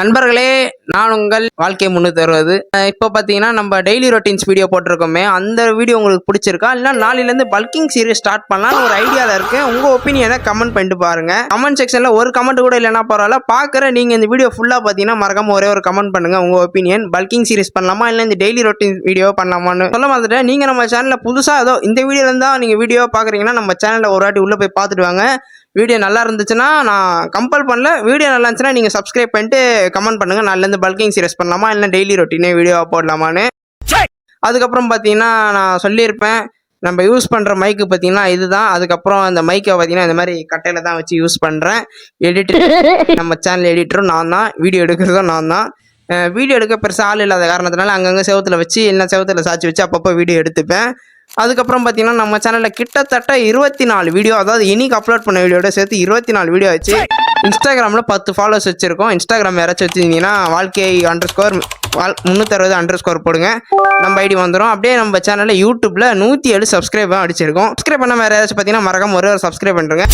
நண்பர்களே, நான் உங்கள் வாழ்க்கை 360. இப்போ பார்த்தீங்கன்னா நம்ம டெய்லி ரொட்டீன்ஸ் வீடியோ போட்டிருக்கோமே, அந்த வீடியோ உங்களுக்கு பிடிச்சிருக்கா? இல்லை நாளையிலேருந்து பல்கிங் சீரிஸ் ஸ்டார்ட் பண்ணலான்னு ஒரு ஐடியாவில் இருக்கேன். உங்கள் ஒப்பீனியனை கமெண்ட் பண்ணிட்டு பாருங்கள். கமெண்ட் செக்ஷனில் ஒரு கமெண்ட் கூட இல்லைன்னா பரவாயில்ல, பார்க்குற நீங்கள் இந்த வீடியோ ஃபுல்லாக பார்த்தீங்கன்னா மறக்காம ஒரே ஒரு கமெண்ட் பண்ணுங்கள். உங்கள் ஒப்பீனியன் பல்கிங் சீரிஸ் பண்ணலாமா இல்லை இந்த டெய்லி ரொட்டீன் வீடியோ பண்ணலாமான்னு சொல்ல மாதிரிட்டேன். நீங்கள் நம்ம சேனலில் புதுசாக ஏதோ இந்த வீடியோலேருந்து தான் நீங்கள் வீடியோ பார்க்குறீங்கன்னா நம்ம சேனலில் ஒரு வாட்டி உள்ளே போய் பார்த்துட்டு வாங்க. வீடியோ நல்லா இருந்துச்சுன்னா நான் கம்பல் பண்ணல, வீடியோ நல்லா இருந்துச்சுன்னா நீங்கள் சப்ஸ்கிரைப் பண்ணிட்டு கமெண்ட் பண்ணுங்கள். நாளிலேருந்து பல்கிங் சீரிஸ் பண்ணலாமா இல்லை டெய்லி ரொட்டீனே வீடியோ போடலாமான்னு. அதுக்கப்புறம் பார்த்தீங்கன்னா நான் சொல்லியிருப்பேன், நம்ம யூஸ் பண்ணுற மைக்கு பார்த்தீங்கன்னா இதுதான். அதுக்கப்புறம் அந்த மைக்கை பார்த்தீங்கன்னா இந்த மாதிரி கட்டையில் தான் வச்சு யூஸ் பண்ணுறேன். எடிட்டர் நம்ம சேனல் எடிட்டரும் நான் தான், வீடியோ எடுக்கிறதும் நான் தான். வீடியோ எடுக்க பெருசாக ஆள் இல்லாத காரணத்தினால அங்கங்கே செவத்தில் வச்சு இல்லை செவத்தில் சாய்ச்சி வச்சு அப்பப்போ வீடியோ எடுத்துப்பேன். அதுக்கப்புறம் பார்த்தீங்கன்னா நம்ம சேனலில் கிட்டத்தட்ட 24 வீடியோ, அதாவது இன்னைக்கு அப்லோட் பண்ண வீடியோட சேர்த்து 24 வீடியோ ஆச்சு. இன்ஸ்டாகிராமில் 10 ஃபாலோவர்ஸ் வச்சுருக்கோம். இன்ஸ்டாகிராம் யாராச்சும் வச்சுருந்தீங்கன்னா வாழ்க்கை _360_ போடுங்க, நம்ம ஐடி வந்துடும். அப்படியே நம்ம சேனலில் யூடியூப்பில் 107 சப்ஸ்கிரைப் அடிச்சிருக்கோம். சப்ஸ்கிரைப் பண்ண வேறு யாராச்சும் பார்த்தீங்கன்னா மறக்காம ஒரு சப்ஸ்கிரைப் பண்ணுறேங்க.